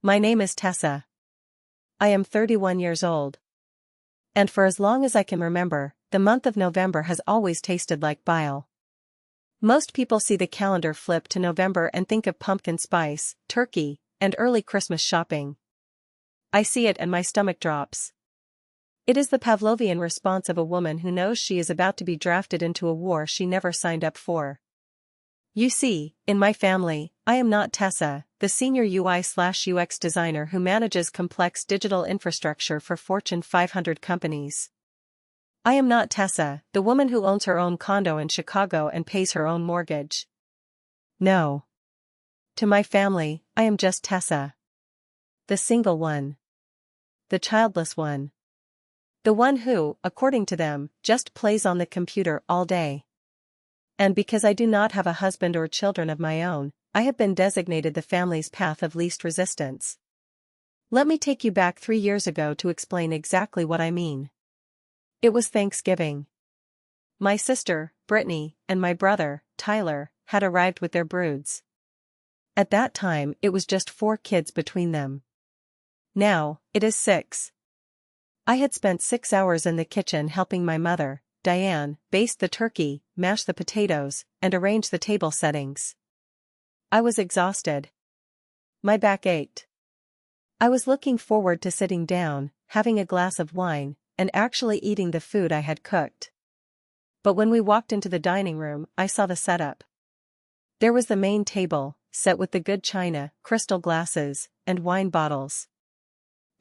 My name is Tessa. I am 31 years old. And for as long as I can remember, the month of November has always tasted like bile. Most people see the calendar flip to November and think of pumpkin spice, turkey, and early Christmas shopping. I see it and my stomach drops. It is the Pavlovian response of a woman who knows she is about to be drafted into a war she never signed up for. You see, in my family, I am not Tessa, the senior UI/UX designer who manages complex digital infrastructure for Fortune 500 companies. I am not Tessa, the woman who owns her own condo in Chicago and pays her own mortgage. No. To my family, I am just Tessa. The single one. The childless one. The one who, according to them, just plays on the computer all day. And because I do not have a husband or children of my own, I have been designated the family's path of least resistance. Let me take you back 3 years ago to explain exactly what I mean. It was Thanksgiving. My sister, Brittany, and my brother, Tyler, had arrived with their broods. At that time it was just 4 kids between them. Now, it is 6. I had spent 6 hours in the kitchen helping my mother, Diane, baste the turkey, mash the potatoes, and arrange the table settings. I was exhausted. My back ached. I was looking forward to sitting down, having a glass of wine, and actually eating the food I had cooked. But when we walked into the dining room, I saw the setup. There was the main table, set with the good china, crystal glasses, and wine bottles.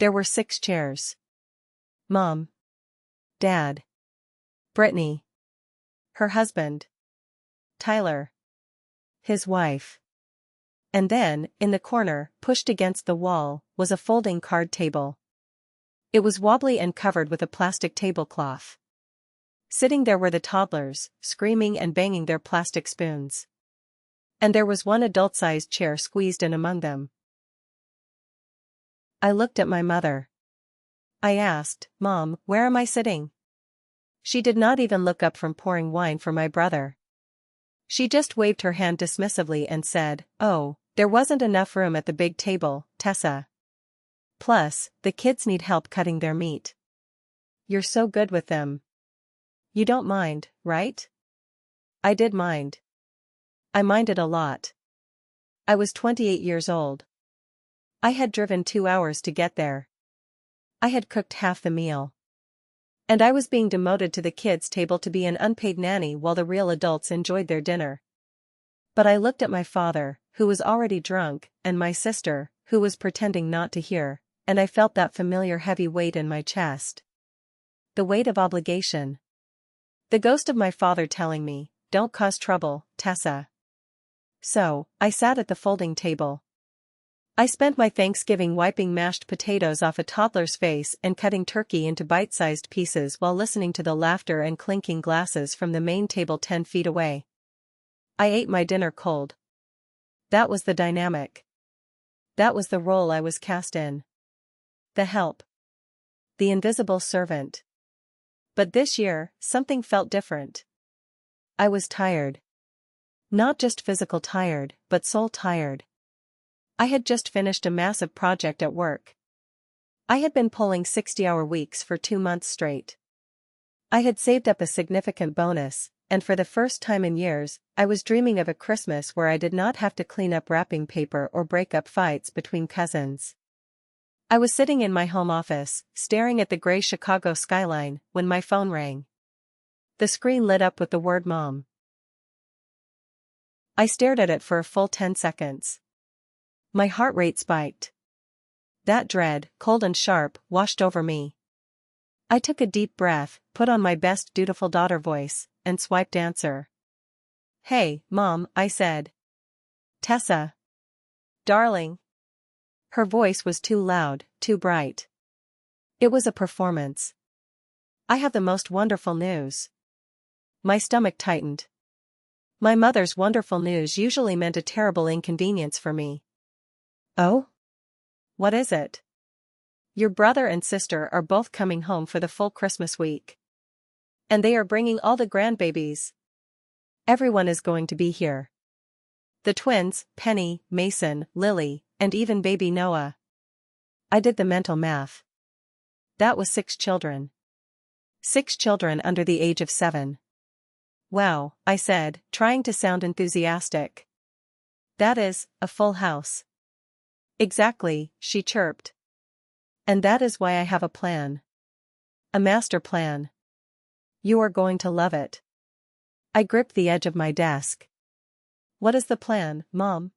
There were 6 chairs. Mom. Dad. Brittany. Her husband. Tyler. His wife. And then, in the corner, pushed against the wall, was a folding card table. It was wobbly and covered with a plastic tablecloth. Sitting there were the toddlers, screaming and banging their plastic spoons. And there was one adult-sized chair squeezed in among them. I looked at my mother. I asked, Mom, where am I sitting? She did not even look up from pouring wine for my brother. She just waved her hand dismissively and said, Oh, there wasn't enough room at the big table, Tessa. Plus, the kids need help cutting their meat. You're so good with them. You don't mind, right? I did mind. I minded a lot. I was 28 years old. I had driven 2 hours to get there. I had cooked half the meal. And I was being demoted to the kids' table to be an unpaid nanny while the real adults enjoyed their dinner. But I looked at my father, who was already drunk, and my sister, who was pretending not to hear, and I felt that familiar heavy weight in my chest. The weight of obligation. The ghost of my father telling me, Don't cause trouble, Tessa. So, I sat at the folding table. I spent my Thanksgiving wiping mashed potatoes off a toddler's face and cutting turkey into bite-sized pieces while listening to the laughter and clinking glasses from the main table 10 feet away. I ate my dinner cold. That was the dynamic. That was the role I was cast in. The help. The invisible servant. But this year, something felt different. I was tired. Not just physical tired, but soul tired. I had just finished a massive project at work. I had been pulling 60-hour weeks for 2 months straight. I had saved up a significant bonus, and for the first time in years, I was dreaming of a Christmas where I did not have to clean up wrapping paper or break up fights between cousins. I was sitting in my home office, staring at the gray Chicago skyline, when my phone rang. The screen lit up with the word Mom. I stared at it for a full 10 seconds. My heart rate spiked. That dread, cold and sharp, washed over me. I took a deep breath, put on my best dutiful daughter voice, and swiped answer. Hey, Mom, I said. Tessa. Darling. Her voice was too loud, too bright. It was a performance. I have the most wonderful news. My stomach tightened. My mother's wonderful news usually meant a terrible inconvenience for me. Oh? What is it? Your brother and sister are both coming home for the full Christmas week. And they are bringing all the grandbabies. Everyone is going to be here. The twins, Penny, Mason, Lily, and even baby Noah. I did the mental math. That was 6 children. 6 children under the age of 7. Wow, I said, trying to sound enthusiastic. That is, a full house. Exactly, she chirped. And that is why I have a plan. A master plan. You are going to love it. I gripped the edge of my desk. What is the plan, Mom?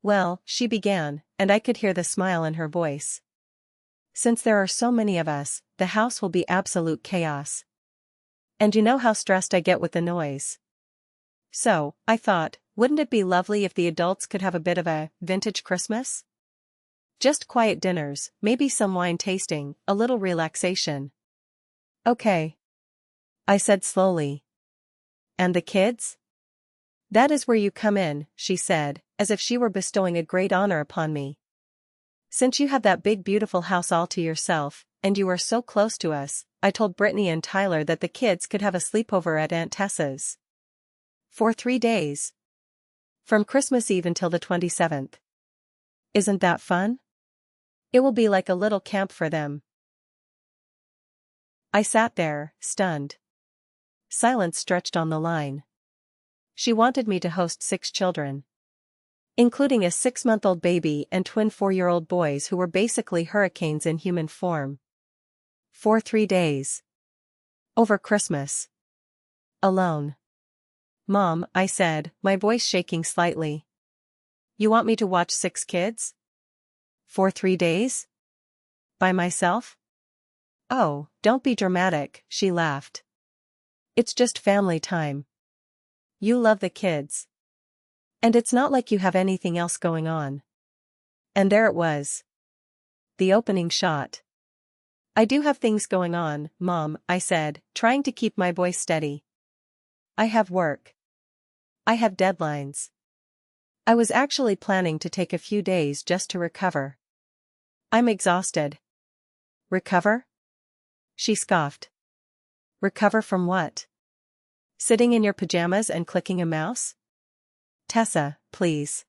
Well, she began, and I could hear the smile in her voice. Since there are so many of us, the house will be absolute chaos. And you know how stressed I get with the noise. So, I thought, wouldn't it be lovely if the adults could have a bit of a vintage Christmas? Just quiet dinners, maybe some wine tasting, a little relaxation. Okay. I said slowly. And the kids? That is where you come in, she said, as if she were bestowing a great honor upon me. Since you have that big beautiful house all to yourself, and you are so close to us, I told Brittany and Tyler that the kids could have a sleepover at Aunt Tessa's. For 3 days. From Christmas Eve until the 27th. Isn't that fun? It will be like a little camp for them. I sat there, stunned. Silence stretched on the line. She wanted me to host 6 children. Including a 6-month-old baby and twin 4-year-old boys who were basically hurricanes in human form. For 3 days. Over Christmas. Alone. Mom, I said, my voice shaking slightly. You want me to watch 6 kids? For 3 days? By myself? Oh, don't be dramatic, she laughed. It's just family time. You love the kids. And it's not like you have anything else going on. And there it was. The opening shot. I do have things going on, Mom, I said, trying to keep my voice steady. I have work. I have deadlines. I was actually planning to take a few days just to recover. I'm exhausted. Recover? She scoffed. Recover from what? Sitting in your pajamas and clicking a mouse? Tessa, please.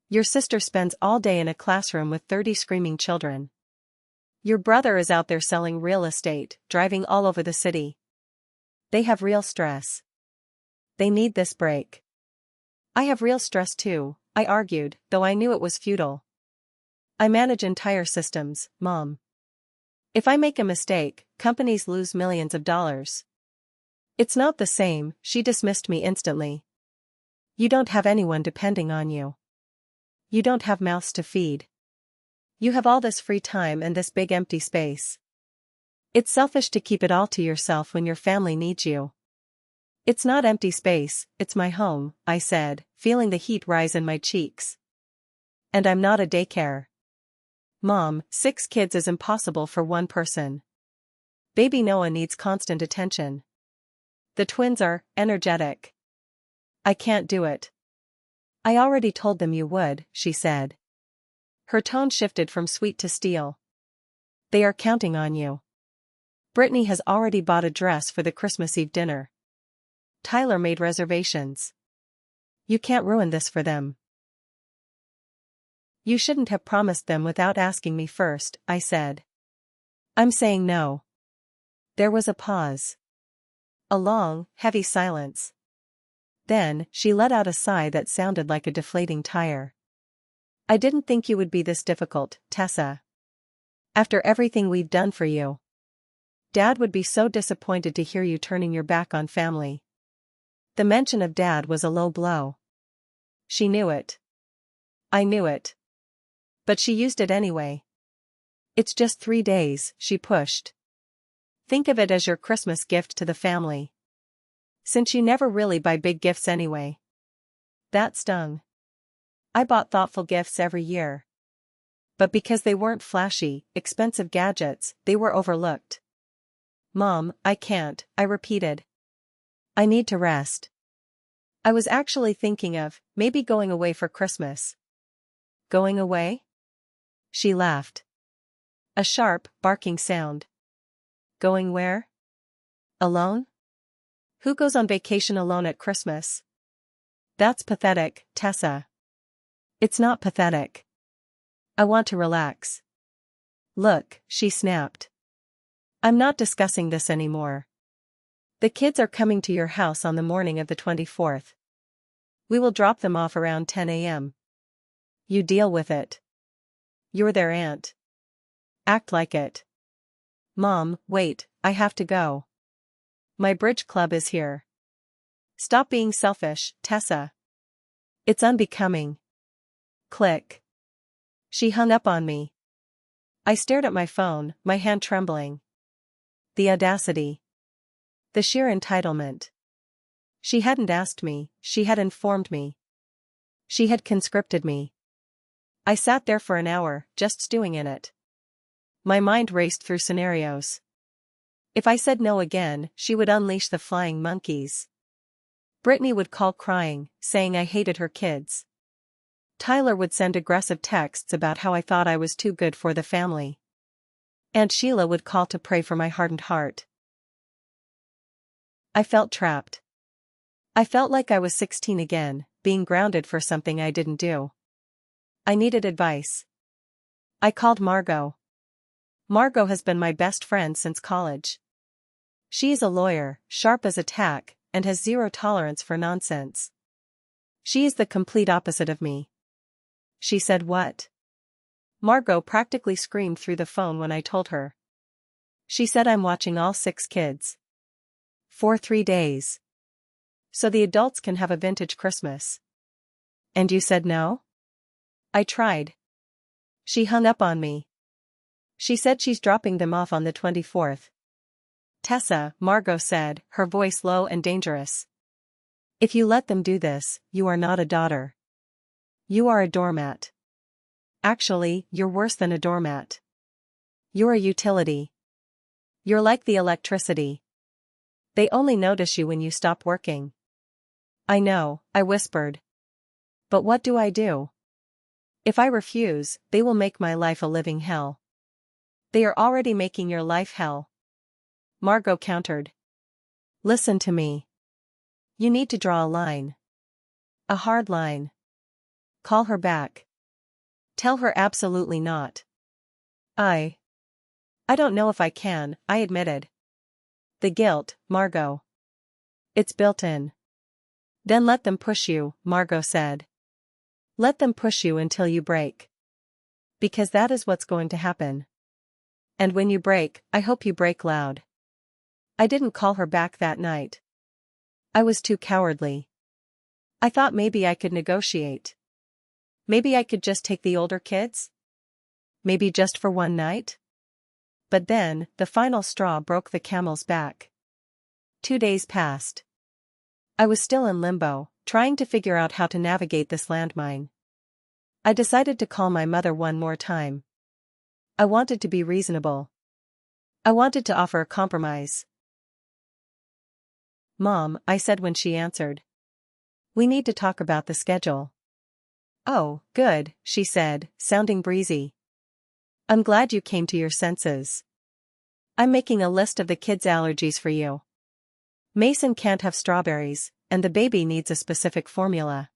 Your sister spends all day in a classroom with 30 screaming children. Your brother is out there selling real estate, driving all over the city. They have real stress. They need this break. I have real stress too, I argued, though I knew it was futile. I manage entire systems, Mom. If I make a mistake, companies lose millions of dollars. It's not the same, she dismissed me instantly. You don't have anyone depending on you. You don't have mouths to feed. You have all this free time and this big empty space. It's selfish to keep it all to yourself when your family needs you. It's not empty space, it's my home, I said, feeling the heat rise in my cheeks. And I'm not a daycare. Mom, 6 kids is impossible for one person. Baby Noah needs constant attention. The twins are energetic. I can't do it. I already told them you would, she said. Her tone shifted from sweet to steel. They are counting on you. Brittany has already bought a dress for the Christmas Eve dinner. Tyler made reservations. You can't ruin this for them. You shouldn't have promised them without asking me first, I said. I'm saying no. There was a pause. A long, heavy silence. Then, she let out a sigh that sounded like a deflating tire. I didn't think you would be this difficult, Tessa. After everything we've done for you. Dad would be so disappointed to hear you turning your back on family. The mention of Dad was a low blow. She knew it. I knew it. But she used it anyway. It's just 3 days, she pushed. Think of it as your Christmas gift to the family. Since you never really buy big gifts anyway. That stung. I bought thoughtful gifts every year. But because they weren't flashy, expensive gadgets, they were overlooked. Mom, I can't, I repeated. I need to rest. I was actually thinking of, maybe going away for Christmas. Going away? She laughed. A sharp, barking sound. Going where? Alone? Who goes on vacation alone at Christmas? That's pathetic, Tessa. It's not pathetic. I want to relax. Look, she snapped. I'm not discussing this anymore. The kids are coming to your house on the morning of the 24th. We will drop them off around 10 a.m. You deal with it. You're their aunt. Act like it. Mom, wait, I have to go. My bridge club is here. Stop being selfish, Tessa. It's unbecoming. Click. She hung up on me. I stared at my phone, my hand trembling. The audacity. The sheer entitlement. She hadn't asked me, she had informed me. She had conscripted me. I sat there for an hour, just stewing in it. My mind raced through scenarios. If I said no again, she would unleash the flying monkeys. Brittany would call crying, saying I hated her kids. Tyler would send aggressive texts about how I thought I was too good for the family. Aunt Sheila would call to pray for my hardened heart. I felt trapped. I felt like I was 16 again, being grounded for something I didn't do. I needed advice. I called Margot. Margot has been my best friend since college. She is a lawyer, sharp as a tack, and has zero tolerance for nonsense. She is the complete opposite of me. She said what? Margot practically screamed through the phone when I told her. She said I'm watching all 6 kids. For 3 days. So the adults can have a vintage Christmas. And you said no? I tried. She hung up on me. She said she's dropping them off on the 24th. Tessa, Margot said, her voice low and dangerous. If you let them do this, you are not a daughter. You are a doormat. Actually, you're worse than a doormat. You're a utility. You're like the electricity. They only notice you when you stop working. I know, I whispered. But what do I do? If I refuse, they will make my life a living hell. They are already making your life hell. Margot countered. Listen to me. You need to draw a line. A hard line. Call her back. Tell her absolutely not. I don't know if I can, I admitted. The guilt, Margot. It's built in. Then let them push you, Margot said. Let them push you until you break. Because that is what's going to happen. And when you break, I hope you break loud. I didn't call her back that night. I was too cowardly. I thought maybe I could negotiate. Maybe I could just take the older kids? Maybe just for one night? But then, the final straw broke the camel's back. 2 days passed. I was still in limbo, trying to figure out how to navigate this landmine. I decided to call my mother one more time. I wanted to be reasonable. I wanted to offer a compromise. Mom, I said when she answered. We need to talk about the schedule. Oh, good, she said, sounding breezy. I'm glad you came to your senses. I'm making a list of the kids' allergies for you. Mason can't have strawberries, and the baby needs a specific formula.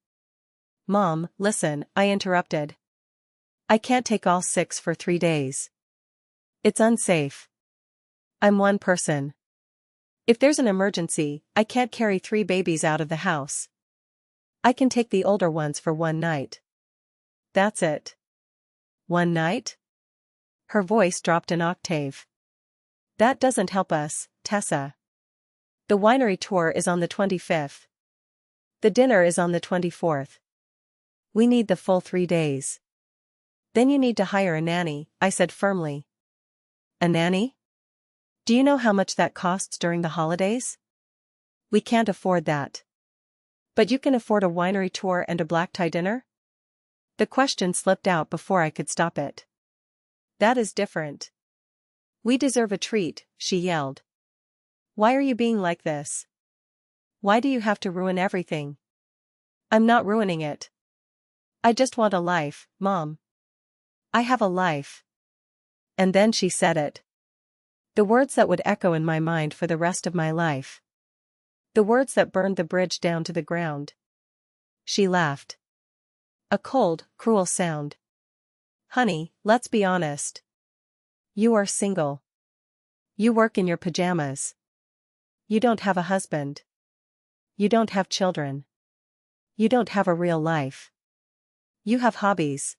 Mom, listen, I interrupted. I can't take all 6 for 3 days. It's unsafe. I'm one person. If there's an emergency, I can't carry 3 babies out of the house. I can take the older ones for one night. That's it. One night? Her voice dropped an octave. That doesn't help us, Tessa. The winery tour is on the 25th. The dinner is on the 24th. We need the full 3 days. Then you need to hire a nanny, I said firmly. A nanny? Do you know how much that costs during the holidays? We can't afford that. But you can afford a winery tour and a black tie dinner? The question slipped out before I could stop it. That is different. We deserve a treat, she yelled. Why are you being like this? Why do you have to ruin everything? I'm not ruining it. I just want a life, Mom. I have a life. And then she said it. The words that would echo in my mind for the rest of my life. The words that burned the bridge down to the ground. She laughed. A cold, cruel sound. Honey, let's be honest. You are single. You work in your pajamas. You don't have a husband. You don't have children. You don't have a real life. You have hobbies.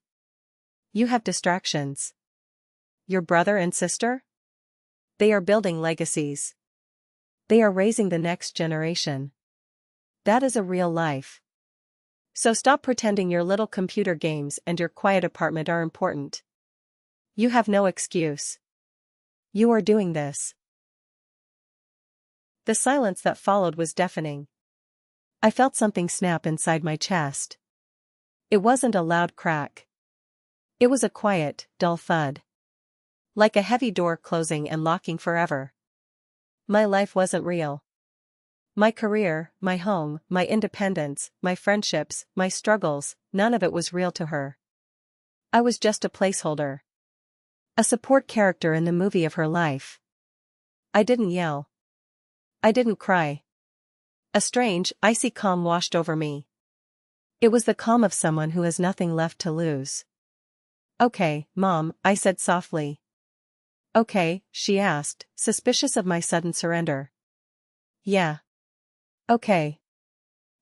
You have distractions. Your brother and sister? They are building legacies. They are raising the next generation. That is a real life. So stop pretending your little computer games and your quiet apartment are important. You have no excuse. You are doing this. The silence that followed was deafening. I felt something snap inside my chest. It wasn't a loud crack. It was a quiet, dull thud. Like a heavy door closing and locking forever. My life wasn't real. My career, my home, my independence, my friendships, my struggles, none of it was real to her. I was just a placeholder. A support character in the movie of her life. I didn't yell. I didn't cry. A strange, icy calm washed over me. It was the calm of someone who has nothing left to lose. Okay, Mom, I said softly. Okay, she asked, suspicious of my sudden surrender. Yeah. Okay.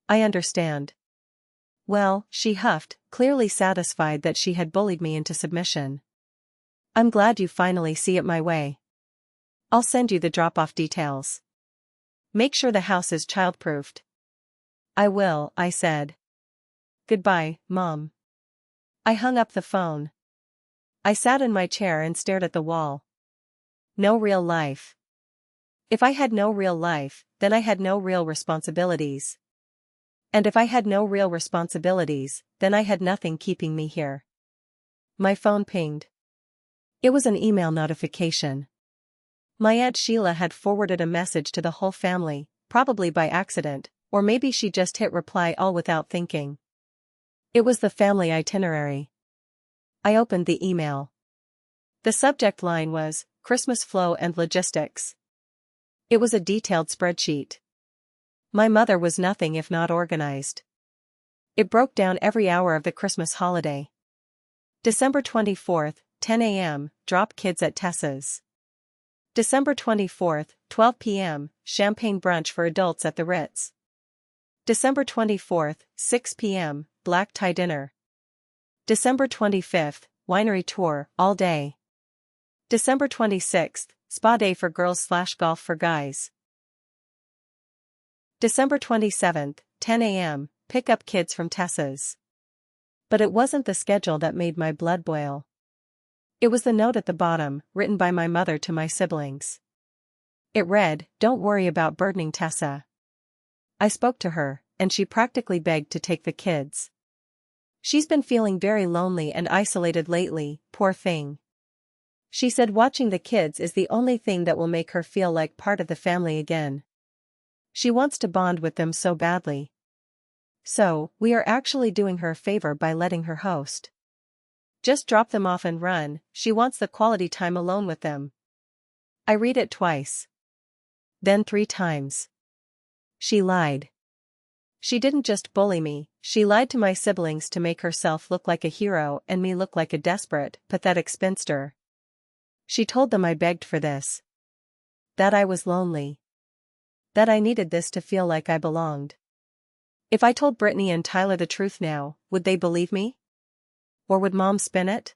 I understand. Well, she huffed, clearly satisfied that she had bullied me into submission. I'm glad you finally see it my way. I'll send you the drop-off details. Make sure the house is child-proofed. I will, I said. Goodbye, Mom. I hung up the phone. I sat in my chair and stared at the wall. No real life. If I had no real life, then I had no real responsibilities. And if I had no real responsibilities, then I had nothing keeping me here. My phone pinged. It was an email notification. My Aunt Sheila had forwarded a message to the whole family, probably by accident, or maybe she just hit reply all without thinking. It was the family itinerary. I opened the email. The subject line was, Christmas flow and logistics. It was a detailed spreadsheet. My mother was nothing if not organized. It broke down every hour of the Christmas holiday. December 24th, 10 a.m., drop kids at Tessa's. December 24th, 12 p.m., champagne brunch for adults at the Ritz. December 24th, 6 p.m., black tie dinner. December 25th, winery tour, all day. December 26th, spa day for girls/golf for guys. December 27th, 10 a.m., pick up kids from Tessa's. But it wasn't the schedule that made my blood boil. It was the note at the bottom, written by my mother to my siblings. It read, Don't worry about burdening Tessa. I spoke to her, and she practically begged to take the kids. She's been feeling very lonely and isolated lately, poor thing. She said watching the kids is the only thing that will make her feel like part of the family again. She wants to bond with them so badly. So, we are actually doing her a favor by letting her host. Just drop them off and run, she wants the quality time alone with them. I read it twice. Then 3 times. She lied. She didn't just bully me, she lied to my siblings to make herself look like a hero and me look like a desperate, pathetic spinster. She told them I begged for this. That I was lonely. That I needed this to feel like I belonged. If I told Brittany and Tyler the truth now, would they believe me? Or would Mom spin it?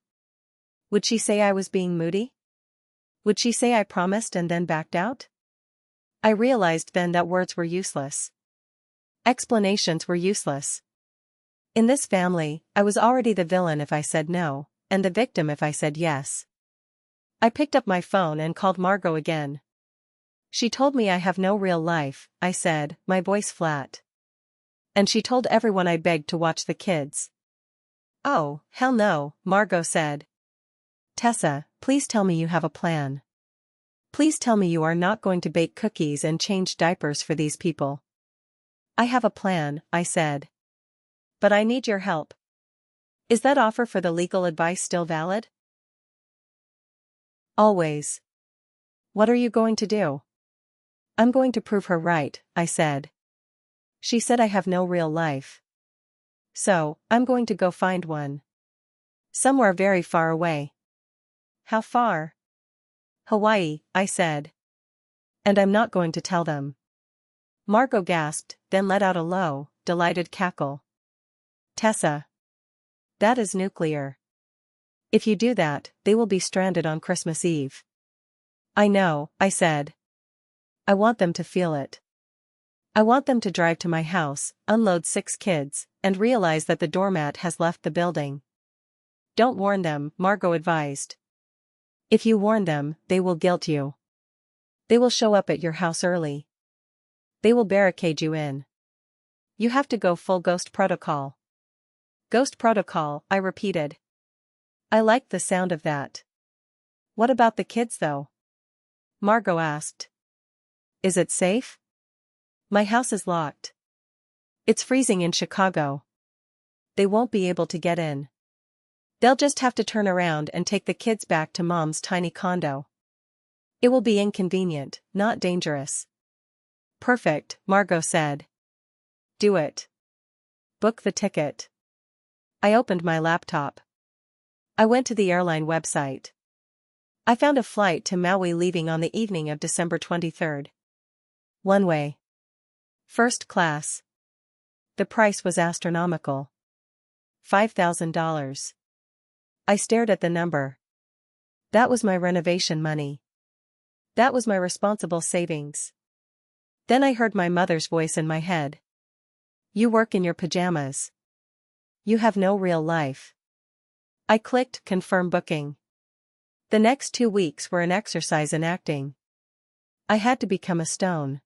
Would she say I was being moody? Would she say I promised and then backed out? I realized then that words were useless. Explanations were useless. In this family, I was already the villain if I said no, and the victim if I said yes. I picked up my phone and called Margot again. She told me I have no real life, I said, my voice flat. And she told everyone I begged to watch the kids. Oh, hell no, Margot said. Tessa, please tell me you have a plan. Please tell me you are not going to bake cookies and change diapers for these people. I have a plan, I said. But I need your help. Is that offer for the legal advice still valid? Always. What are you going to do? I'm going to prove her right, I said. She said I have no real life. So, I'm going to go find one. Somewhere very far away. How far? Hawaii, I said. And I'm not going to tell them. Margot gasped, then let out a low, delighted cackle. Tessa. That is nuclear. If you do that, they will be stranded on Christmas Eve. I know, I said. I want them to feel it. I want them to drive to my house, unload 6 kids, and realize that the doormat has left the building. Don't warn them, Margot advised. If you warn them, they will guilt you. They will show up at your house early. They will barricade you in. You have to go full ghost protocol. Ghost protocol, I repeated. I liked the sound of that. What about the kids though? Margot asked. Is it safe? My house is locked. It's freezing in Chicago. They won't be able to get in. They'll just have to turn around and take the kids back to Mom's tiny condo. It will be inconvenient, not dangerous. Perfect, Margot said. Do it. Book the ticket. I opened my laptop. I went to the airline website. I found a flight to Maui leaving on the evening of December 23rd. One way. First class. The price was astronomical. $5,000. I stared at the number. That was my renovation money. That was my responsible savings. Then I heard my mother's voice in my head. You work in your pajamas. You have no real life. I clicked confirm booking. The next 2 weeks were an exercise in acting. I had to become a stone.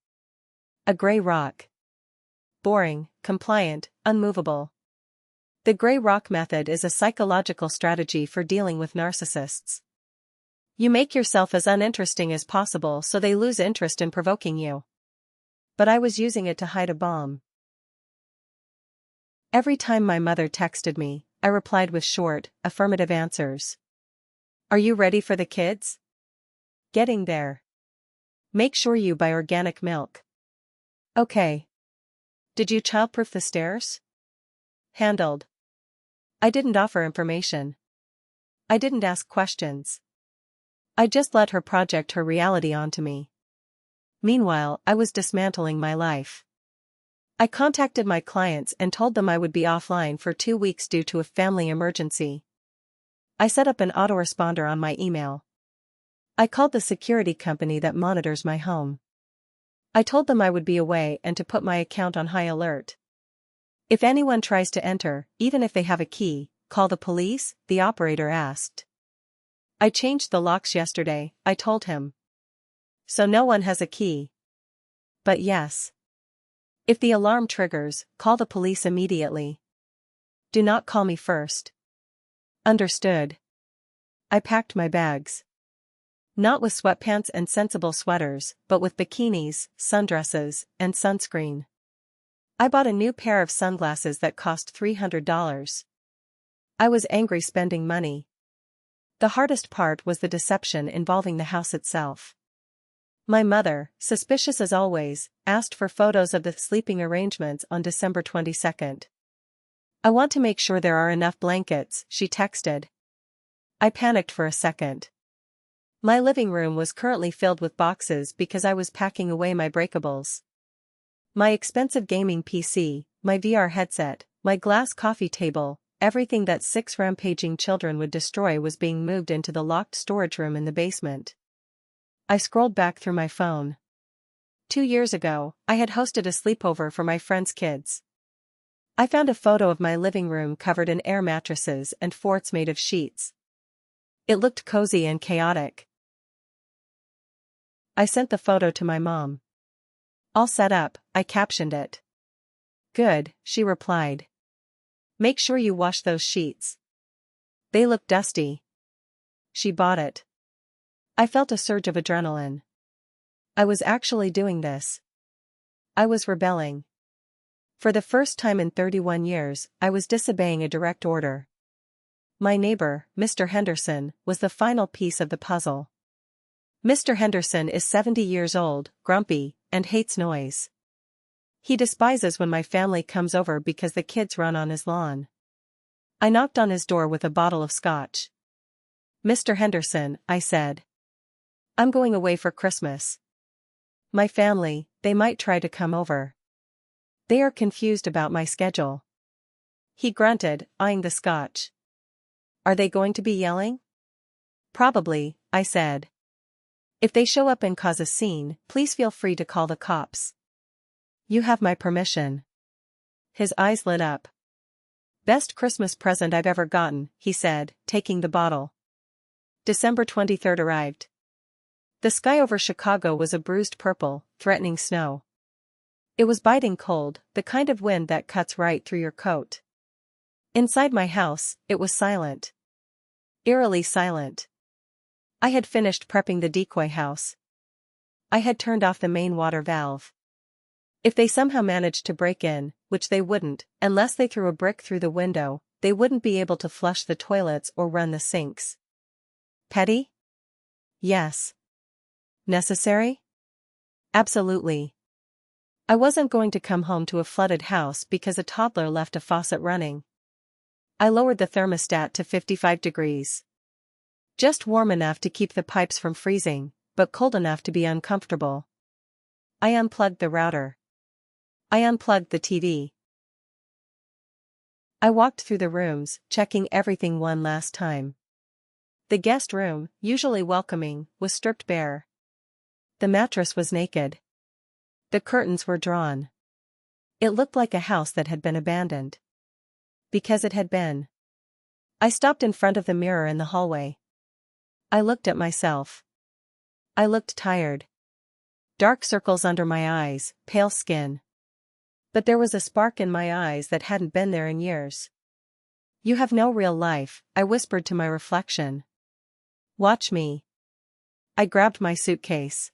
A gray rock. Boring, compliant, unmovable. The gray rock method is a psychological strategy for dealing with narcissists. You make yourself as uninteresting as possible so they lose interest in provoking you. But I was using it to hide a bomb. Every time my mother texted me, I replied with short, affirmative answers. Are you ready for the kids? Getting there. Make sure you buy organic milk. Okay. Did you childproof the stairs? Handled. I didn't offer information. I didn't ask questions. I just let her project her reality onto me. Meanwhile, I was dismantling my life. I contacted my clients and told them I would be offline for 2 weeks due to a family emergency. I set up an autoresponder on my email. I called the security company that monitors my home. I told them I would be away and to put my account on high alert. If anyone tries to enter, even if they have a key, call the police, the operator asked. I changed the locks yesterday, I told him. So no one has a key. But yes. If the alarm triggers, call the police immediately. Do not call me first. Understood. I packed my bags. Not with sweatpants and sensible sweaters, but with bikinis, sundresses, and sunscreen. I bought a new pair of sunglasses that cost $300. I was angry spending money. The hardest part was the deception involving the house itself. My mother, suspicious as always, asked for photos of the sleeping arrangements on December 22nd. I want to make sure there are enough blankets, she texted. I panicked for a second. My living room was currently filled with boxes because I was packing away my breakables. My expensive gaming PC, my VR headset, my glass coffee table, everything that 6 rampaging children would destroy was being moved into the locked storage room in the basement. I scrolled back through my phone. 2 years ago, I had hosted a sleepover for my friend's kids. I found a photo of my living room covered in air mattresses and forts made of sheets. It looked cozy and chaotic. I sent the photo to my mom. All set up, I captioned it. Good, she replied. Make sure you wash those sheets. They look dusty. She bought it. I felt a surge of adrenaline. I was actually doing this. I was rebelling. For the first time in 31 years, I was disobeying a direct order. My neighbor, Mr. Henderson, was the final piece of the puzzle. Mr. Henderson is 70 years old, grumpy, and hates noise. He despises when my family comes over because the kids run on his lawn. I knocked on his door with a bottle of scotch. Mr. Henderson, I said. I'm going away for Christmas. My family, they might try to come over. They are confused about my schedule. He grunted, eyeing the scotch. Are they going to be yelling? Probably, I said. If they show up and cause a scene, please feel free to call the cops. You have my permission. His eyes lit up. Best Christmas present I've ever gotten, he said, taking the bottle. December 23rd arrived. The sky over Chicago was a bruised purple, threatening snow. It was biting cold, the kind of wind that cuts right through your coat. Inside my house, it was silent. Eerily silent. I had finished prepping the decoy house. I had turned off the main water valve. If they somehow managed to break in, which they wouldn't, unless they threw a brick through the window, they wouldn't be able to flush the toilets or run the sinks. Petty? Yes. Necessary? Absolutely. I wasn't going to come home to a flooded house because a toddler left a faucet running. I lowered the thermostat to 55 degrees. Just warm enough to keep the pipes from freezing, but cold enough to be uncomfortable. I unplugged the router. I unplugged the TV. I walked through the rooms, checking everything one last time. The guest room, usually welcoming, was stripped bare. The mattress was naked. The curtains were drawn. It looked like a house that had been abandoned. Because it had been. I stopped in front of the mirror in the hallway. I looked at myself. I looked tired. Dark circles under my eyes, pale skin. But there was a spark in my eyes that hadn't been there in years. You have no real life, I whispered to my reflection. Watch me. I grabbed my suitcase.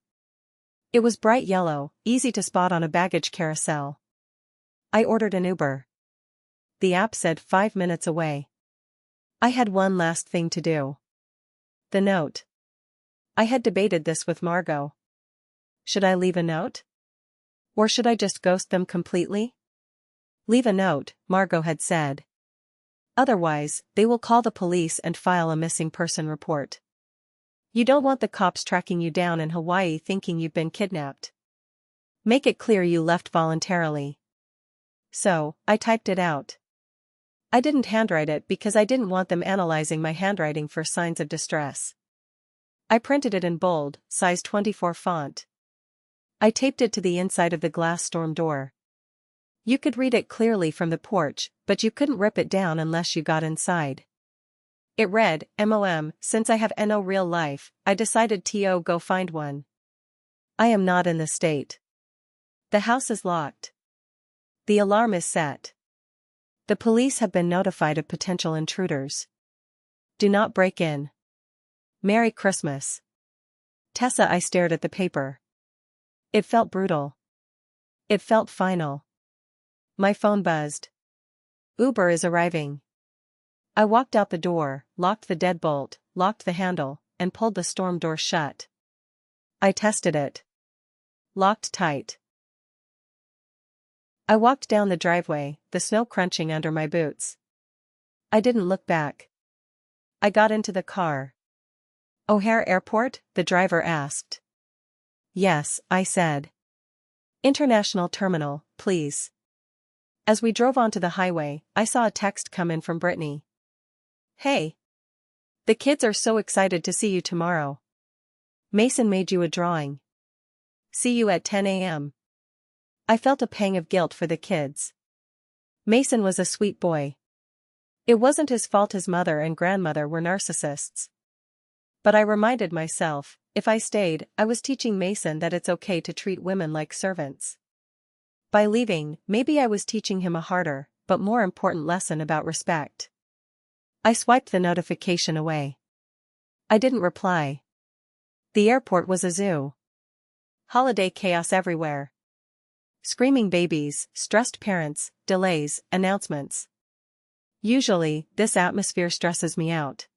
It was bright yellow, easy to spot on a baggage carousel. I ordered an Uber. The app said 5 minutes away. I had one last thing to do. The note. I had debated this with Margot. Should I leave a note? Or should I just ghost them completely? Leave a note, Margot had said. Otherwise, they will call the police and file a missing person report. You don't want the cops tracking you down in Hawaii thinking you've been kidnapped. Make it clear you left voluntarily. So, I typed it out. I didn't handwrite it because I didn't want them analyzing my handwriting for signs of distress. I printed it in bold, size 24 font. I taped it to the inside of the glass storm door. You could read it clearly from the porch, but you couldn't rip it down unless you got inside. It read, MOM, since I have no real life, I decided to go find one. I am not in the state. The house is locked. The alarm is set. The police have been notified of potential intruders. Do not break in. Merry Christmas. Tessa, I stared at the paper. It felt brutal. It felt final. My phone buzzed. Uber is arriving. I walked out the door, locked the deadbolt, locked the handle, and pulled the storm door shut. I tested it. Locked tight. I walked down the driveway, the snow crunching under my boots. I didn't look back. I got into the car. O'Hare Airport? The driver asked. Yes, I said. International Terminal, please. As we drove onto the highway, I saw a text come in from Brittany. Hey. The kids are so excited to see you tomorrow. Mason made you a drawing. See you at 10 a.m. I felt a pang of guilt for the kids. Mason was a sweet boy. It wasn't his fault his mother and grandmother were narcissists. But I reminded myself, if I stayed, I was teaching Mason that it's okay to treat women like servants. By leaving, maybe I was teaching him a harder, but more important lesson about respect. I swiped the notification away. I didn't reply. The airport was a zoo. Holiday chaos everywhere. Screaming babies, stressed parents, delays, announcements. Usually, this atmosphere stresses me out.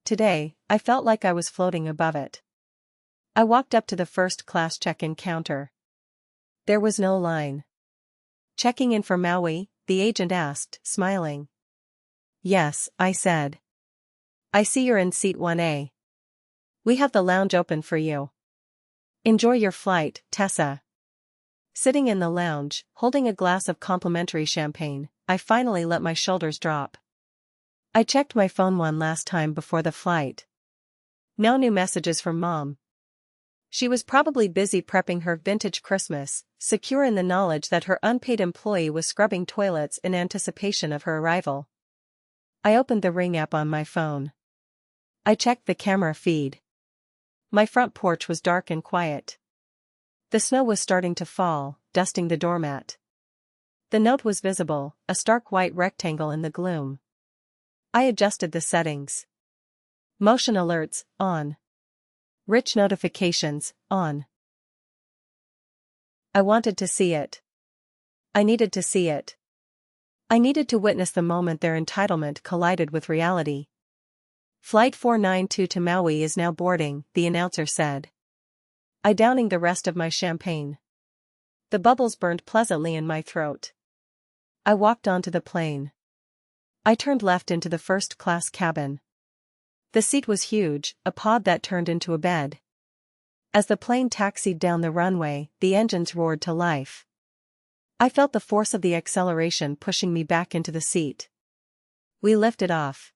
Today, I felt like I was floating above it. I walked up to the first-class check-in counter. There was no line. Checking in for Maui? The agent asked, smiling. Yes, I said. I see you're in seat 1A. We have the lounge open for you. Enjoy your flight, Tessa. Sitting in the lounge, holding a glass of complimentary champagne, I finally let my shoulders drop. I checked my phone one last time before the flight. No new messages from Mom. She was probably busy prepping her vintage Christmas, secure in the knowledge that her unpaid employee was scrubbing toilets in anticipation of her arrival. I opened the Ring app on my phone. I checked the camera feed. My front porch was dark and quiet. The snow was starting to fall, dusting the doormat. The note was visible, a stark white rectangle in the gloom. I adjusted the settings. Motion alerts, on. Rich notifications, on. I wanted to see it. I needed to see it. I needed to witness the moment their entitlement collided with reality. Flight 492 to Maui is now boarding, the announcer said. I downing the rest of my champagne. The bubbles burned pleasantly in my throat. I walked onto the plane. I turned left into the first-class cabin. The seat was huge, a pod that turned into a bed. As the plane taxied down the runway, the engines roared to life. I felt the force of the acceleration pushing me back into the seat. We lifted off.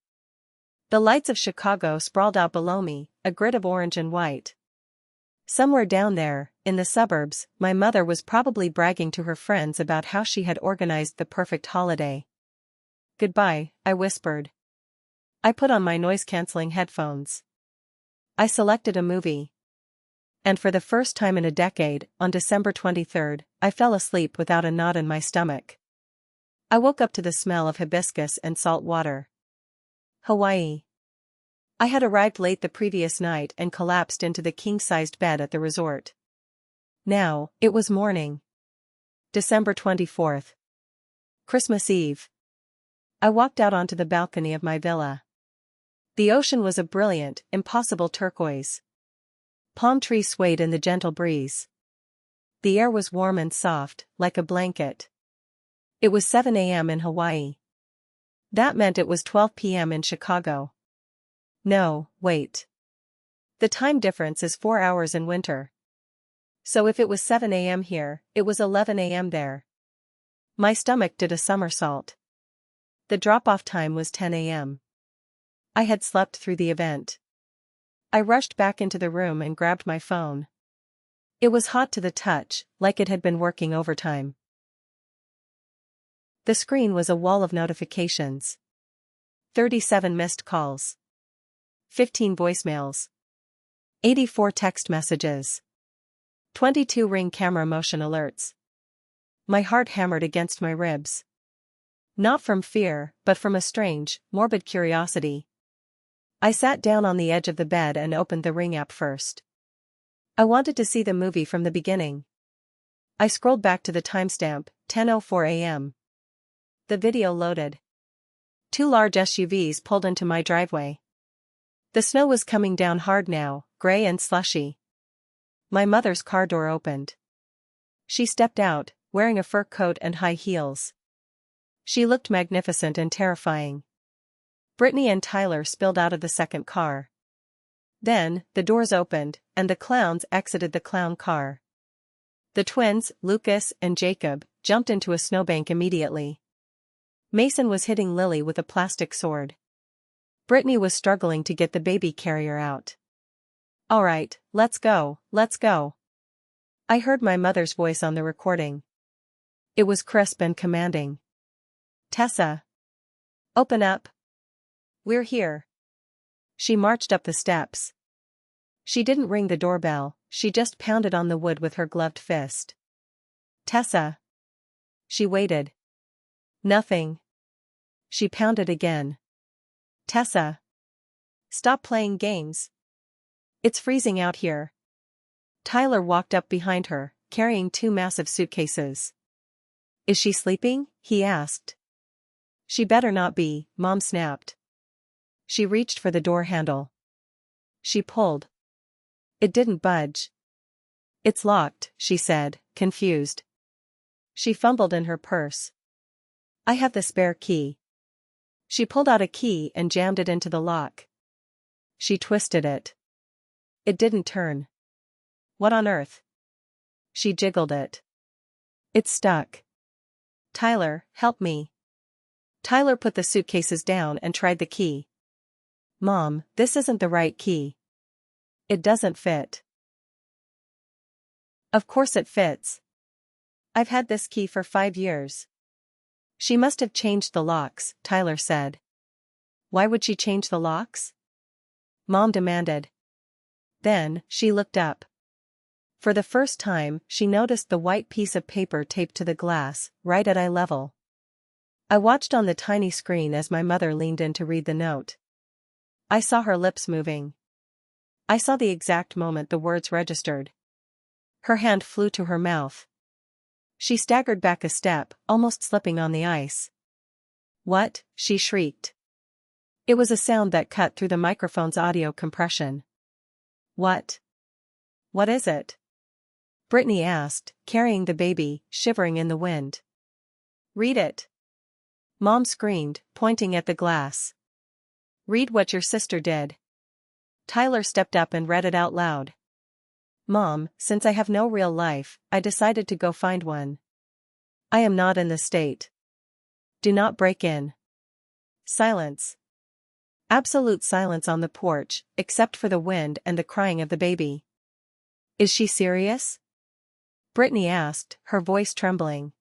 The lights of Chicago sprawled out below me, a grid of orange and white. Somewhere down there, in the suburbs, my mother was probably bragging to her friends about how she had organized the perfect holiday. Goodbye, I whispered. I put on my noise-canceling headphones. I selected a movie. And for the first time in a decade, on December 23rd, I fell asleep without a knot in my stomach. I woke up to the smell of hibiscus and salt water. Hawaii. I had arrived late the previous night and collapsed into the king-sized bed at the resort. Now, it was morning. December 24th. Christmas Eve. I walked out onto the balcony of my villa. The ocean was a brilliant, impossible turquoise. Palm trees swayed in the gentle breeze. The air was warm and soft, like a blanket. It was 7 a.m. in Hawaii. That meant it was 12 p.m. in Chicago. No, wait. The time difference is 4 hours in winter. So if it was 7 a.m. here, it was 11 a.m. there. My stomach did a somersault. The drop-off time was 10 a.m. I had slept through the event. I rushed back into the room and grabbed my phone. It was hot to the touch, like it had been working overtime. The screen was a wall of notifications. 37 missed calls. 15 voicemails. 84 text messages. 22 Ring camera motion alerts. My heart hammered against my ribs. Not from fear, but from a strange, morbid curiosity. I sat down on the edge of the bed and opened the Ring app first. I wanted to see the movie from the beginning. I scrolled back to the timestamp, 10:04 a.m. The video loaded. 2 large SUVs pulled into my driveway. The snow was coming down hard now, gray and slushy. My mother's car door opened. She stepped out, wearing a fur coat and high heels. She looked magnificent and terrifying. Brittany and Tyler spilled out of the second car. Then, the doors opened, and the clowns exited the clown car. The twins, Lucas and Jacob, jumped into a snowbank immediately. Mason was hitting Lily with a plastic sword. Brittany was struggling to get the baby carrier out. All right, let's go, let's go. I heard my mother's voice on the recording. It was crisp and commanding. Tessa. Open up. We're here. She marched up the steps. She didn't ring the doorbell, she just pounded on the wood with her gloved fist. Tessa. She waited. Nothing. She pounded again. Tessa. Stop playing games. It's freezing out here. Tyler walked up behind her, carrying 2 massive suitcases. Is she sleeping? He asked. She better not be, Mom snapped. She reached for the door handle. She pulled. It didn't budge. It's locked, she said, confused. She fumbled in her purse. I have the spare key. She pulled out a key and jammed it into the lock. She twisted it. It didn't turn. What on earth? She jiggled it. It's stuck. Tyler, help me. Tyler put the suitcases down and tried the key. Mom, this isn't the right key. It doesn't fit. Of course it fits. I've had this key for 5 years. She must have changed the locks, Tyler said. Why would she change the locks? Mom demanded. Then, she looked up. For the first time, she noticed the white piece of paper taped to the glass, right at eye level. I watched on the tiny screen as my mother leaned in to read the note. I saw her lips moving. I saw the exact moment the words registered. Her hand flew to her mouth. She staggered back a step, almost slipping on the ice. What? She shrieked. It was a sound that cut through the microphone's audio compression. What? What is it? Brittany asked, carrying the baby, shivering in the wind. Read it. Mom screamed, pointing at the glass. Read what your sister did. Tyler stepped up and read it out loud. Mom, since I have no real life, I decided to go find one. I am not in the state. Do not break in. Silence. Absolute silence on the porch, except for the wind and the crying of the baby. Is she serious? Brittany asked, her voice trembling.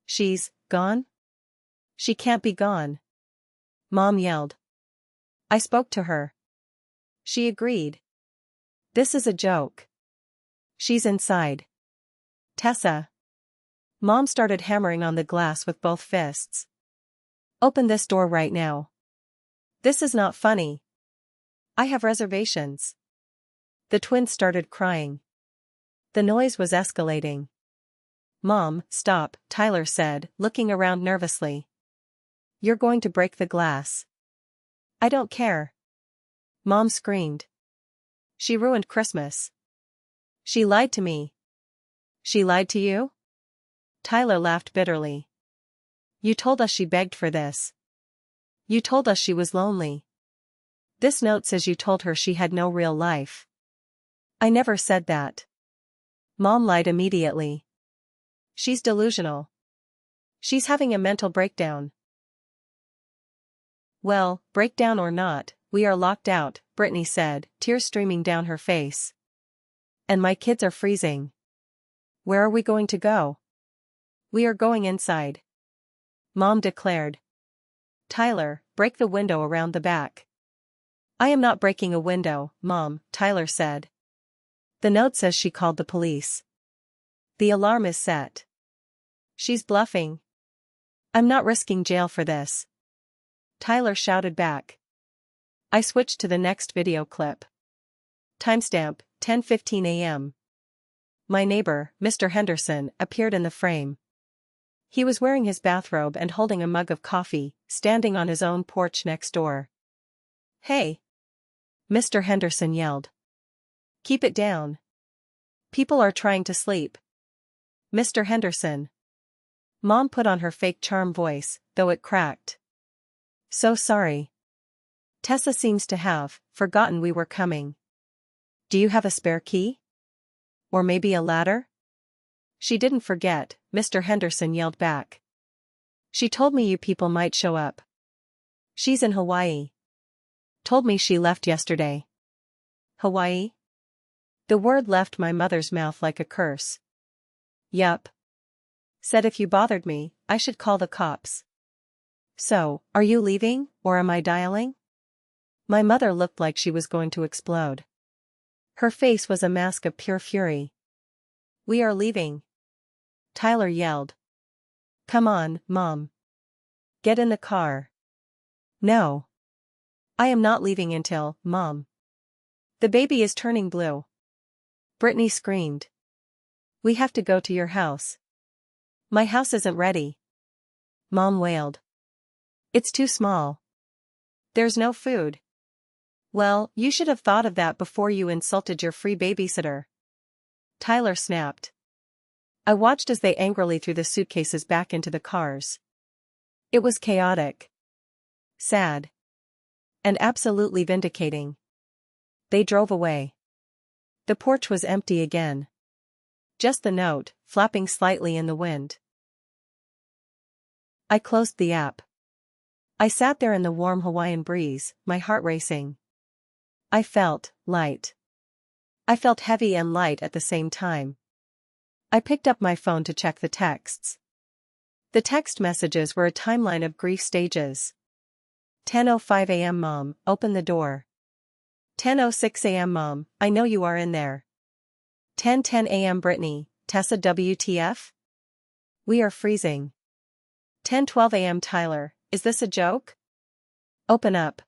She's gone? She can't be gone. Mom yelled. I spoke to her. She agreed. This is a joke. She's inside. Tessa. Mom started hammering on the glass with both fists. Open this door right now. This is not funny. I have reservations. The twins started crying. The noise was escalating. Mom, stop, Tyler said, looking around nervously. You're going to break the glass. I don't care. Mom screamed. She ruined Christmas. She lied to me. She lied to you? Tyler laughed bitterly. You told us she begged for this. You told us she was lonely. This note says you told her she had no real life. I never said that. Mom lied immediately. She's delusional. She's having a mental breakdown. Well, breakdown or not, we are locked out, Brittany said, tears streaming down her face. And my kids are freezing. Where are we going to go? We are going inside. Mom declared. Tyler, break the window around the back. I am not breaking a window, Mom, Tyler said. The note says she called the police. The alarm is set. She's bluffing. I'm not risking jail for this. Tyler shouted back. I switched to the next video clip. Timestamp, 10:15 a.m. My neighbor, Mr. Henderson, appeared in the frame. He was wearing his bathrobe and holding a mug of coffee, standing on his own porch next door. Hey! Mr. Henderson yelled. Keep it down. People are trying to sleep. Mr. Henderson. Mom put on her fake charm voice, though it cracked. So sorry. Tessa seems to have forgotten we were coming. Do you have a spare key? Or maybe a ladder? She didn't forget, Mr. Henderson yelled back. She told me you people might show up. She's in Hawaii. Told me she left yesterday. Hawaii? The word left my mother's mouth like a curse. Yup. Said if you bothered me, I should call the cops. So, are you leaving, or am I dialing? My mother looked like she was going to explode. Her face was a mask of pure fury. We are leaving. Tyler yelled. Come on, Mom. Get in the car. No. I am not leaving until, Mom. The baby is turning blue. Brittany screamed. We have to go to your house. My house isn't ready. Mom wailed. It's too small. There's no food. Well, you should have thought of that before you insulted your free babysitter. Tyler snapped. I watched as they angrily threw the suitcases back into the cars. It was chaotic. Sad. And absolutely vindicating. They drove away. The porch was empty again. Just the note, flapping slightly in the wind. I closed the app. I sat there in the warm Hawaiian breeze, my heart racing. I felt light. I felt heavy and light at the same time. I picked up my phone to check the texts. The text messages were a timeline of grief stages. 10:05 a.m. Mom, open the door. 10:06 a.m. Mom, I know you are in there. 10:10 a.m. Brittany, Tessa WTF? We are freezing. 10:12 a.m. Tyler, is this a joke? Open up.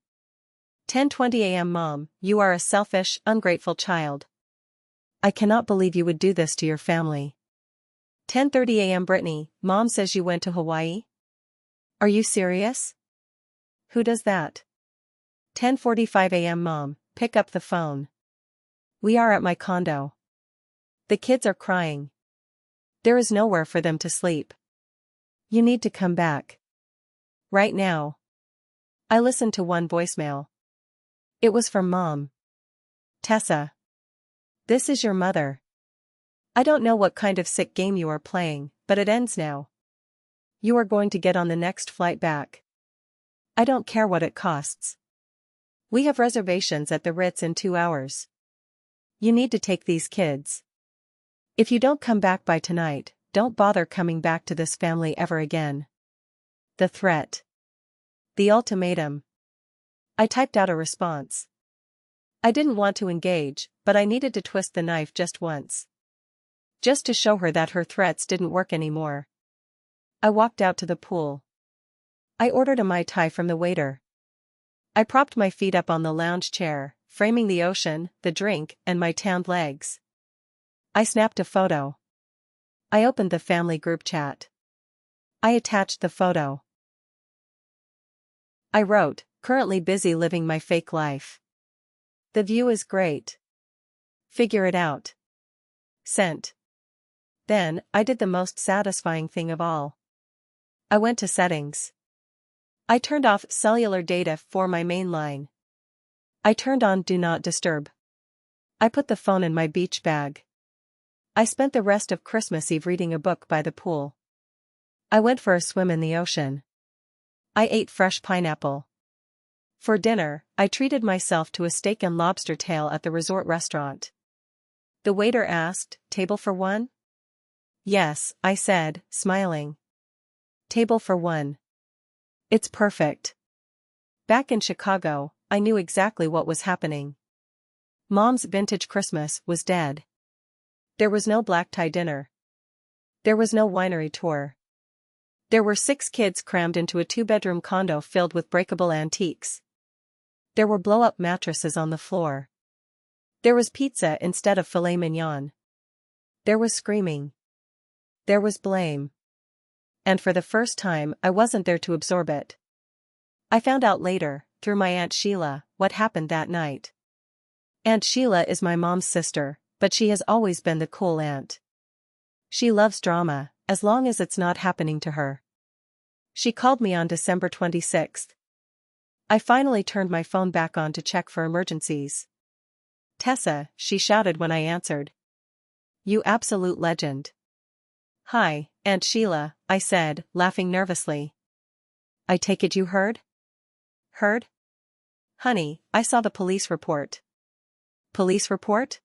10:20 a.m. Mom, you are a selfish, ungrateful child. I cannot believe you would do this to your family. 10:30 a.m. Brittany, Mom says you went to Hawaii? Are you serious? Who does that? 10:45 a.m. Mom, pick up the phone. We are at my condo. The kids are crying. There is nowhere for them to sleep. You need to come back. Right now. I listened to one voicemail. It was from Mom. Tessa. This is your mother. I don't know what kind of sick game you are playing, but it ends now. You are going to get on the next flight back. I don't care what it costs. We have reservations at the Ritz in 2 hours. You need to take these kids. If you don't come back by tonight, don't bother coming back to this family ever again. The threat. The ultimatum. I typed out a response. I didn't want to engage, but I needed to twist the knife just once. Just to show her that her threats didn't work anymore. I walked out to the pool. I ordered a Mai Tai from the waiter. I propped my feet up on the lounge chair, framing the ocean, the drink, and my tanned legs. I snapped a photo. I opened the family group chat. I attached the photo. I wrote, currently busy living my fake life. The view is great. Figure it out. Sent. Then, I did the most satisfying thing of all. I went to settings. I turned off cellular data for my main line. I turned on Do Not Disturb. I put the phone in my beach bag. I spent the rest of Christmas Eve reading a book by the pool. I went for a swim in the ocean. I ate fresh pineapple. For dinner, I treated myself to a steak and lobster tail at the resort restaurant. The waiter asked, "Table for one?" "Yes," I said, smiling. "Table for one." It's perfect. Back in Chicago, I knew exactly what was happening. Mom's vintage Christmas was dead. There was no black tie dinner. There was no winery tour. There were 6 kids crammed into a 2-bedroom condo filled with breakable antiques. There were blow-up mattresses on the floor. There was pizza instead of filet mignon. There was screaming. There was blame. And for the first time, I wasn't there to absorb it. I found out later, through my Aunt Sheila, what happened that night. Aunt Sheila is my mom's sister, but she has always been the cool aunt. She loves drama, as long as it's not happening to her. She called me on December 26th. I finally turned my phone back on to check for emergencies. "Tessa," she shouted when I answered. "You absolute legend." "Hi, Aunt Sheila," I said, laughing nervously. "I take it you heard?" "Heard? Honey, I saw the police report." "Police report?"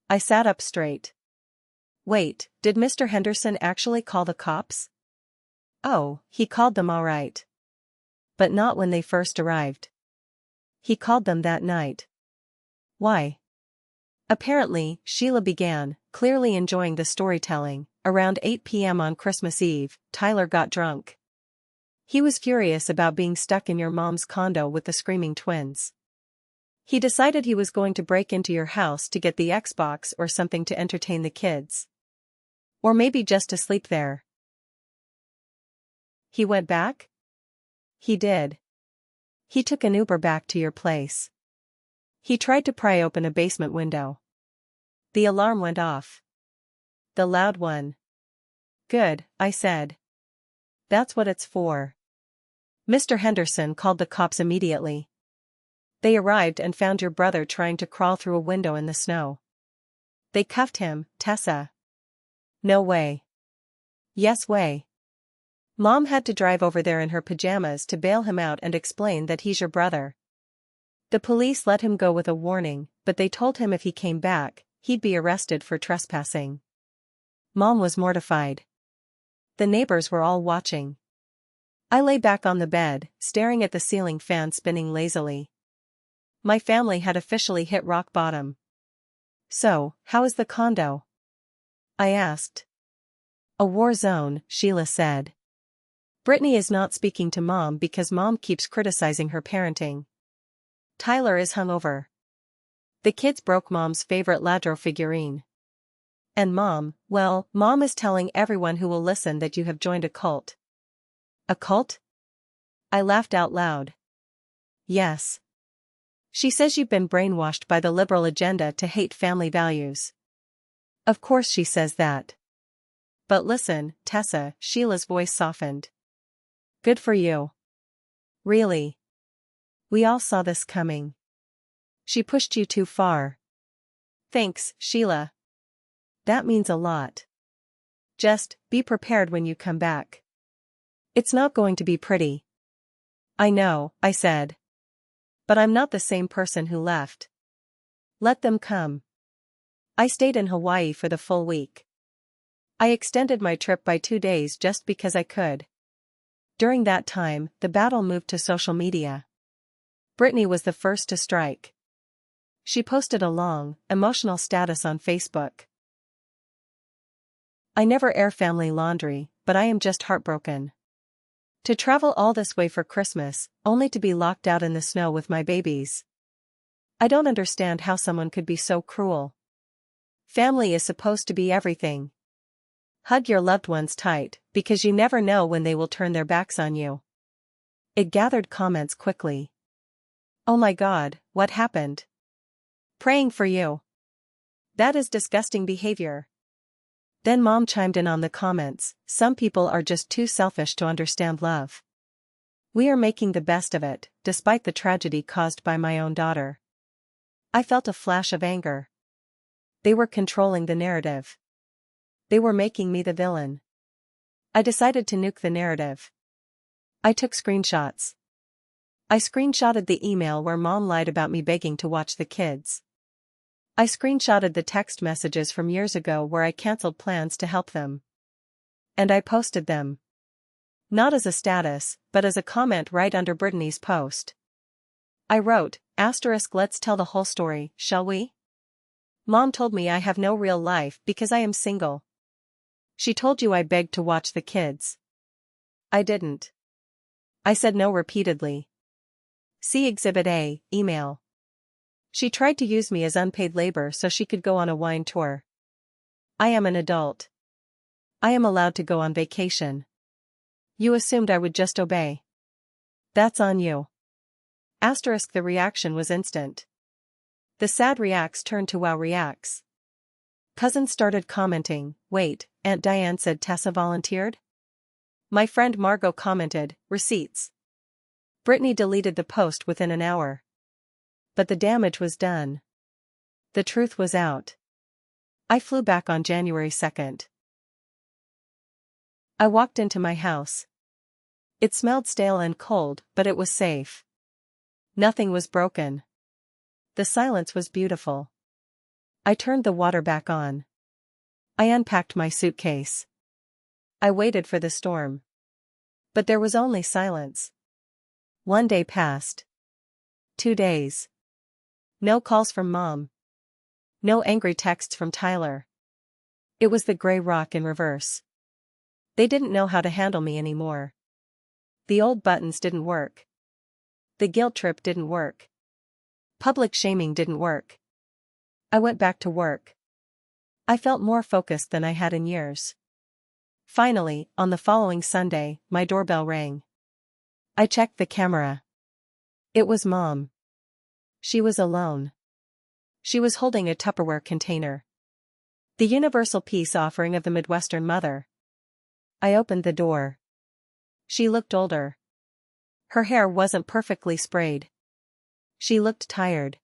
I sat up straight. "Wait, did Mr. Henderson actually call the cops?" "Oh, he called them all right. But not when they first arrived. He called them that night." "Why?" Apparently, Sheila began, clearly enjoying the storytelling. Around 8 p.m. on Christmas Eve, Tyler got drunk. He was furious about being stuck in your mom's condo with the screaming twins. He decided he was going to break into your house to get the Xbox or something to entertain the kids. Or maybe just to sleep there. He went back? He did. He took an Uber back to your place. He tried to pry open a basement window. The alarm went off. The loud one. "Good," I said. "That's what it's for." Mr. Henderson called the cops immediately. They arrived and found your brother trying to crawl through a window in the snow. They cuffed him, Tessa. No way. Yes way. Mom had to drive over there in her pajamas to bail him out and explain that he's your brother. The police let him go with a warning, but they told him if he came back, he'd be arrested for trespassing. Mom was mortified. The neighbors were all watching. I lay back on the bed, staring at the ceiling fan spinning lazily. My family had officially hit rock bottom. So, how is the condo? I asked. A war zone, Sheila said. Brittany is not speaking to Mom because Mom keeps criticizing her parenting. Tyler is hungover. The kids broke Mom's favorite Ladro figurine. And Mom, well, Mom is telling everyone who will listen that you have joined a cult. A cult? I laughed out loud. Yes. She says you've been brainwashed by the liberal agenda to hate family values. Of course she says that. But listen, Tessa, Sheila's voice softened. Good for you. Really? We all saw this coming. She pushed you too far. Thanks, Sheila. That means a lot. Just, be prepared when you come back. It's not going to be pretty. I know, I said. But I'm not the same person who left. Let them come. I stayed in Hawaii for the full week. I extended my trip by 2 days just because I could. During that time, the battle moved to social media. Brittany was the first to strike. She posted a long, emotional status on Facebook. I never air family laundry, but I am just heartbroken. To travel all this way for Christmas, only to be locked out in the snow with my babies. I don't understand how someone could be so cruel. Family is supposed to be everything. Hug your loved ones tight, because you never know when they will turn their backs on you. It gathered comments quickly. Oh my God, what happened? Praying for you. That is disgusting behavior. Then Mom chimed in on the comments, some people are just too selfish to understand love. We are making the best of it, despite the tragedy caused by my own daughter. I felt a flash of anger. They were controlling the narrative. They were making me the villain. I decided to nuke the narrative. I took screenshots. I screenshotted the email where Mom lied about me begging to watch the kids. I screenshotted the text messages from years ago where I canceled plans to help them. And I posted them. Not as a status, but as a comment right under Brittany's post. I wrote, let's tell the whole story, shall we? Mom told me I have no real life because I am single. She told you I begged to watch the kids. I didn't. I said no repeatedly. See Exhibit A, email. She tried to use me as unpaid labor so she could go on a wine tour. I am an adult. I am allowed to go on vacation. You assumed I would just obey. That's on you. The reaction was instant. The sad reacts turned to wow reacts. Cousins started commenting, wait, Aunt Diane said Tessa volunteered? My friend Margot commented, receipts. Brittany deleted the post within an hour. But the damage was done. The truth was out. I flew back on January 2nd. I walked into my house. It smelled stale and cold, but it was safe. Nothing was broken. The silence was beautiful. I turned the water back on. I unpacked my suitcase. I waited for the storm. But there was only silence. 1 day passed. 2 days. No calls from Mom. No angry texts from Tyler. It was the gray rock in reverse. They didn't know how to handle me anymore. The old buttons didn't work. The guilt trip didn't work. Public shaming didn't work. I went back to work. I felt more focused than I had in years. Finally, on the following Sunday, my doorbell rang. I checked the camera. It was Mom. She was alone. She was holding a Tupperware container. The universal peace offering of the Midwestern mother. I opened the door. She looked older. Her hair wasn't perfectly sprayed. She looked tired.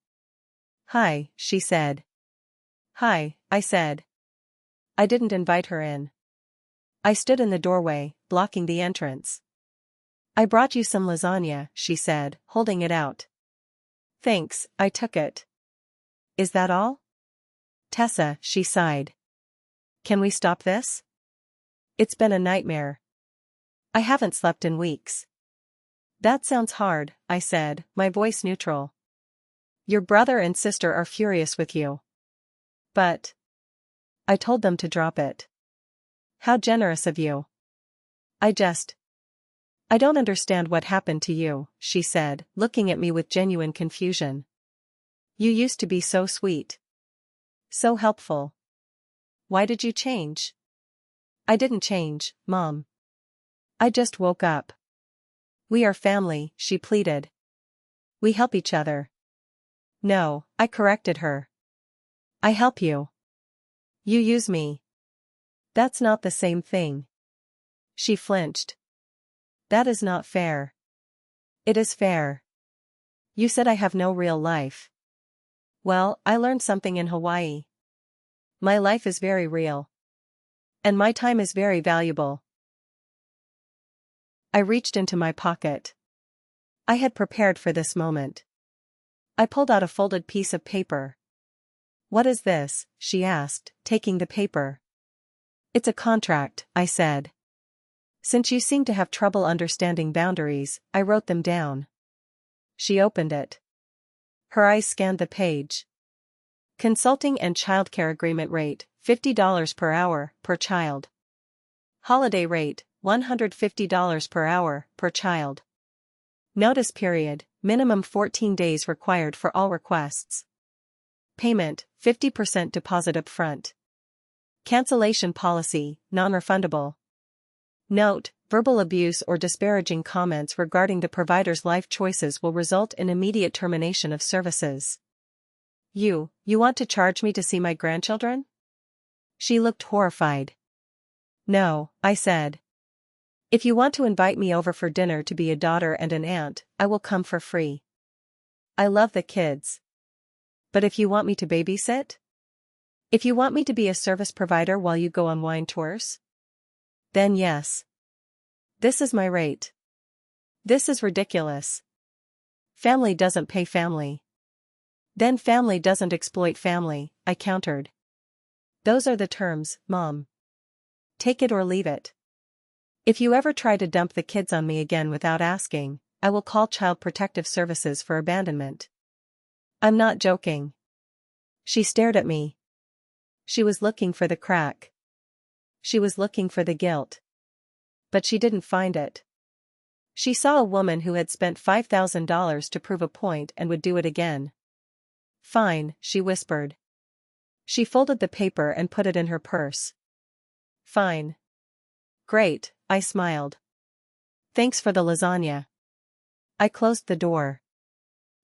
Hi, she said. Hi, I said. I didn't invite her in. I stood in the doorway, blocking the entrance. I brought you some lasagna, she said, holding it out. Thanks, I took it. Is that all? Tessa, she sighed. Can we stop this? It's been a nightmare. I haven't slept in weeks. That sounds hard, I said, my voice neutral. Your brother and sister are furious with you. But I told them to drop it. How generous of you. I don't understand what happened to you, she said, looking at me with genuine confusion. You used to be so sweet. So helpful. Why did you change? I didn't change, Mom. I just woke up. We are family, she pleaded. We help each other. No, I corrected her. I help you. You use me. That's not the same thing. She flinched. That is not fair. It is fair. You said I have no real life. Well, I learned something in Hawaii. My life is very real. And my time is very valuable. I reached into my pocket. I had prepared for this moment. I pulled out a folded piece of paper. What is this? She asked, taking the paper. It's a contract, I said. Since you seem to have trouble understanding boundaries, I wrote them down. She opened it. Her eyes scanned the page. Consulting and childcare agreement rate, $50 per hour, per child. Holiday rate, $150 per hour, per child. Notice period, minimum 14 days required for all requests. Payment, 50% deposit upfront. Cancellation policy, non-refundable. Note, verbal abuse or disparaging comments regarding the provider's life choices will result in immediate termination of services. You want to charge me to see my grandchildren? She looked horrified. No, I said. If you want to invite me over for dinner to be a daughter and an aunt, I will come for free. I love the kids. But if you want me to babysit? If you want me to be a service provider while you go on wine tours? Then yes. This is my rate. This is ridiculous. Family doesn't pay family. Then family doesn't exploit family, I countered. Those are the terms, Mom. Take it or leave it. If you ever try to dump the kids on me again without asking, I will call Child Protective Services for abandonment. I'm not joking. She stared at me. She was looking for the crack. She was looking for the guilt. But she didn't find it. She saw a woman who had spent $5,000 to prove a point and would do it again. Fine, she whispered. She folded the paper and put it in her purse. Fine. Great, I smiled. Thanks for the lasagna. I closed the door.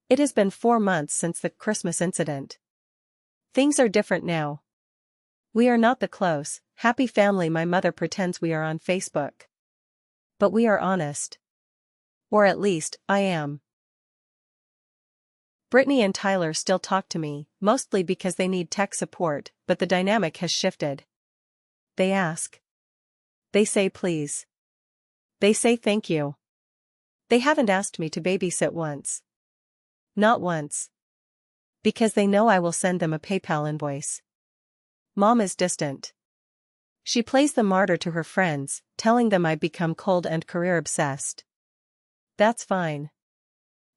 It has been 4 months since the Christmas incident. Things are different now. We are not the close, happy family my mother pretends we are on Facebook. But we are honest. Or at least, I am. Brittany and Tyler still talk to me, mostly because they need tech support, but the dynamic has shifted. They ask. They say please. They say thank you. They haven't asked me to babysit once. Not once. Because they know I will send them a PayPal invoice. Mom is distant. She plays the martyr to her friends, telling them I've become cold and career-obsessed. That's fine.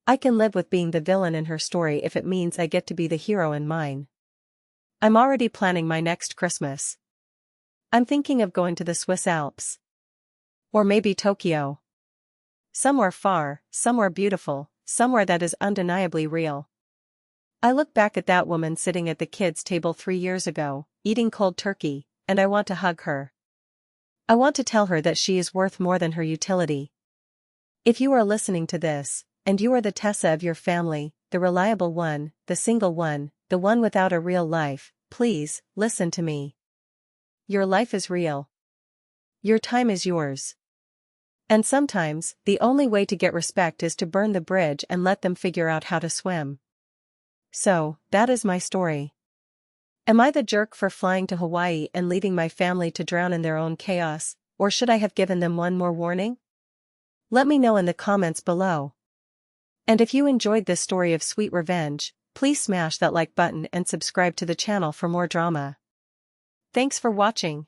I can live with being the villain in her story if it means I get to be the hero in mine. I'm already planning my next Christmas. I'm thinking of going to the Swiss Alps. Or maybe Tokyo. Somewhere far, somewhere beautiful, somewhere that is undeniably real. I look back at that woman sitting at the kids' table 3 years ago, eating cold turkey, and I want to hug her. I want to tell her that she is worth more than her utility. If you are listening to this, and you are the Tessa of your family, the reliable one, the single one, the one without a real life, please, listen to me. Your life is real. Your time is yours. And sometimes, the only way to get respect is to burn the bridge and let them figure out how to swim. So, that is my story. Am I the jerk for flying to Hawaii and leaving my family to drown in their own chaos, or should I have given them one more warning? Let me know in the comments below. And if you enjoyed this story of sweet revenge, please smash that like button and subscribe to the channel for more drama. Thanks for watching.